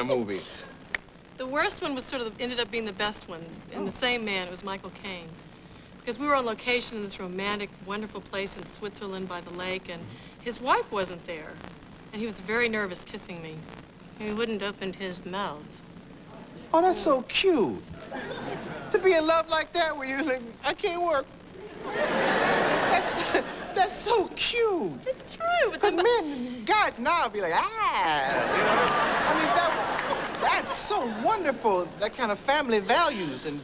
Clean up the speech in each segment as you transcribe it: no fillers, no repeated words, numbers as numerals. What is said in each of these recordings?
a movie. The worst one was ended up being the best one. In the same man, it was Michael Caine. Because we were on location in this romantic, wonderful place in Switzerland by the lake, and his wife wasn't there. And he was very nervous kissing me. He wouldn't open his mouth. Oh, that's so cute. To be in love like that where you're like, I can't work. That's so cute. It's true. Because men, guys now be like, ah. I mean, that's so wonderful, that kind of family values and,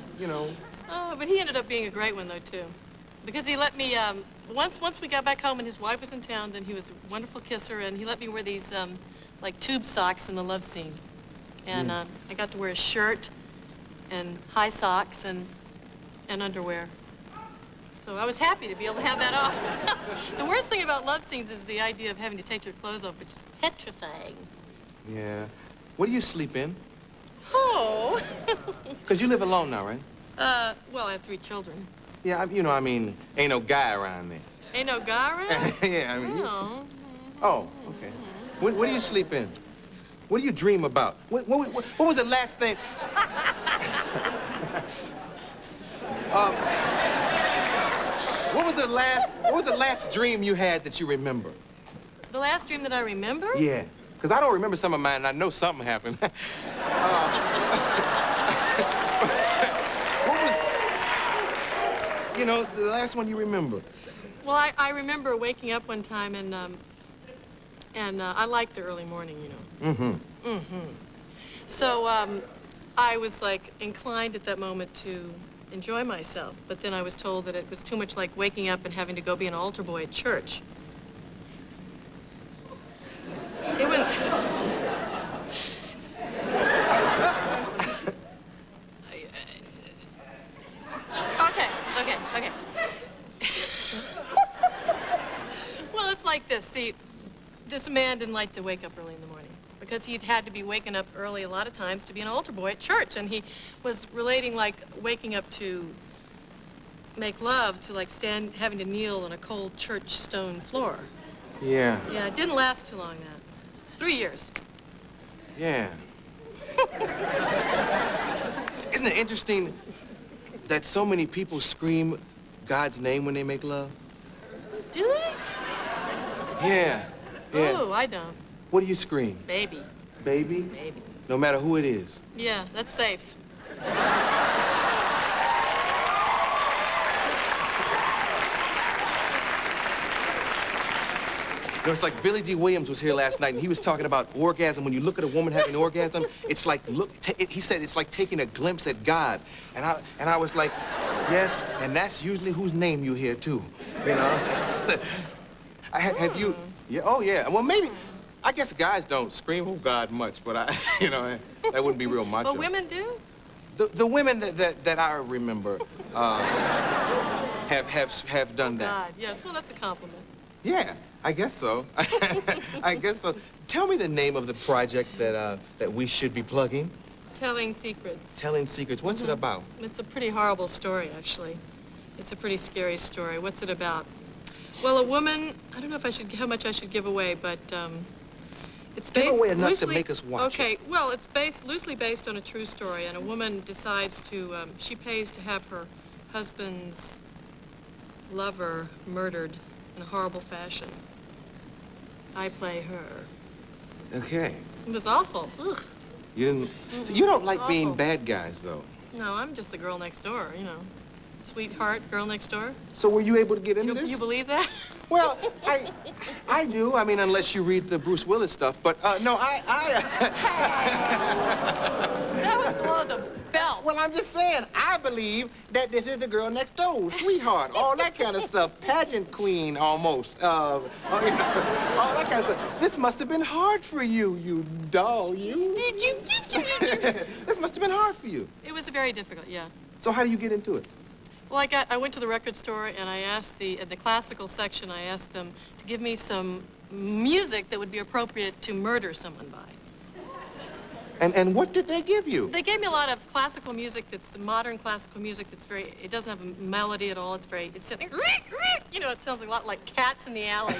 Oh, but he ended up being a great one, though, too. Because he let me, once we got back home and his wife was in town, then he was a wonderful kisser, and he let me wear these, like, tube socks in the love scene. And I got to wear a shirt and high socks and underwear. So I was happy to be able to have that off. The worst thing about love scenes is the idea of having to take your clothes off, which is petrifying. Yeah. What do you sleep in? Oh. Because you live alone now, right? Well, I have 3 children. Yeah, I mean, ain't no guy around there. Ain't no guy around? Yeah, I mean, Oh. Oh, okay. What do you sleep in? What do you dream about? What was the last thing? What was the last dream you had that you remember? The last dream that I remember? Yeah, because I don't remember some of mine, and I know something happened. What was, the last one you remember? Well, I remember waking up one time, and I like the early morning, Mm-hmm. Mm-hmm. So I was, like, inclined at that moment to enjoy myself, but then I was told that it was too much like waking up and having to go be an altar boy at church. It was... Okay. Well, it's like this. See, this man didn't like to wake up early in the morning because he'd had to be waking up early a lot of times to be an altar boy at church, and he was relating, like, waking up to make love to, like, having to kneel on a cold church stone floor. Yeah. Yeah, it didn't last too long, that. 3 years. Yeah. Isn't it interesting that so many people scream God's name when they make love? Do they? Yeah. Oh, I don't. What do you scream? Baby. Baby? Baby. No matter who it is? Yeah, that's safe. It's like Billy D. Williams was here last night, and he was talking about orgasm. When you look at a woman having an orgasm, it's like, he said it's like taking a glimpse at God. And I was like, yes, and that's usually whose name you hear, too, Have you, yeah, oh, yeah. Well, maybe, I guess guys don't scream, oh, God, much, but that wouldn't be real macho. But women do? The women that I remember have done that. God, yes, well, that's a compliment. Yeah, I guess so. I guess so. Tell me the name of the project that we should be plugging. Telling Secrets. Telling Secrets. What's it about? It's a pretty horrible story, actually. It's a pretty scary story. What's it about? Well, a woman, I don't know how much I should give away, but it's based... Give away enough loosely, to make us watch okay, it. well, it's loosely based on a true story, and a woman decides to, she pays to have her husband's lover murdered in a horrible fashion. I play her. Okay. It was awful. Ugh. You didn't... So you don't like being Awful. bad guys, though? No, I'm just the girl next door, Sweetheart, girl next door. So were you able to get into this? You believe that? Well, I do. I mean, unless you read the Bruce Willis stuff. But, no, That was below the belt. Well, I'm just saying, I believe that this is the girl next door, sweetheart, all that kind of stuff. Pageant queen, almost. All that kind of stuff. This must have been hard for you, you doll, you. This must have been hard for you. It was very difficult, yeah. So how do you get into it? Well, I went to the record store and I asked in the classical section, I asked them to give me some music that would be appropriate to murder someone by. And what did they give you? They gave me a lot of classical music that's modern classical music that's very, it doesn't have a melody at all. It's something, you know, it sounds a lot like cats in the alley.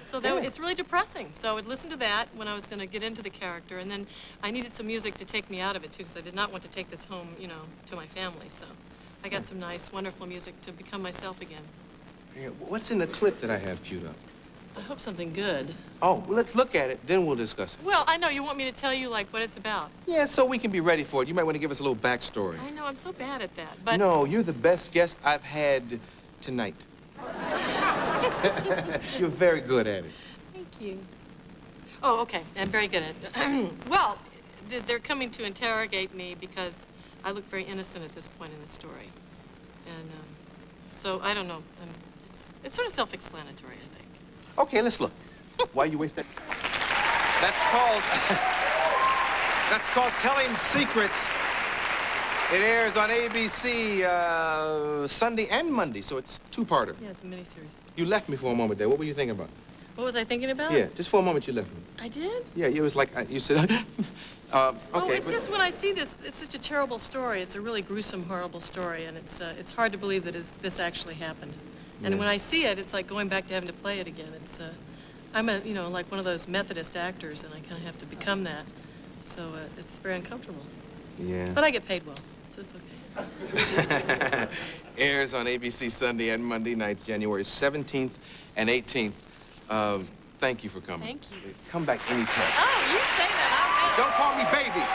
So it's really depressing. So I'd listen to that when I was going to get into the character, and then I needed some music to take me out of it, too, because I did not want to take this home, you know, to my family. So I got some nice, wonderful music to become myself again. Yeah, what's in the clip that I have queued up? I hope something good. Oh, well, let's look at it, then we'll discuss it. Well, I know. You want me to tell you, like, what it's about. Yeah, so we can be ready for it. You might want to give us a little backstory. I know. I'm so bad at that, but... No, you're the best guest I've had tonight. You're very good at it. Thank you. Oh, okay. I'm very good at it. Well, they're coming to interrogate me because I look very innocent at this point in the story. And so, I don't know. It's sort of self-explanatory, I think. Okay, let's look. Why you waste that? That's called Telling Secrets. It airs on ABC Sunday and Monday, so it's two-parter. Yeah, it's a miniseries. You left me for a moment there. What were you thinking about? What was I thinking about? Yeah, just for a moment you left me. I did? Yeah, it was like you said. Okay. Oh, it's just when I see this, it's such a terrible story. It's a really gruesome, horrible story, and it's hard to believe that this actually happened. And when I see it, it's like going back to having to play it again. I'm you know, like one of those Methodist actors, and I kind of have to become that. So it's very uncomfortable. Yeah. But I get paid well, so it's okay. Airs on ABC Sunday and Monday nights, January 17th and 18th. Thank you for coming. Thank you. Come back anytime. Oh, you say that. Don't call me baby.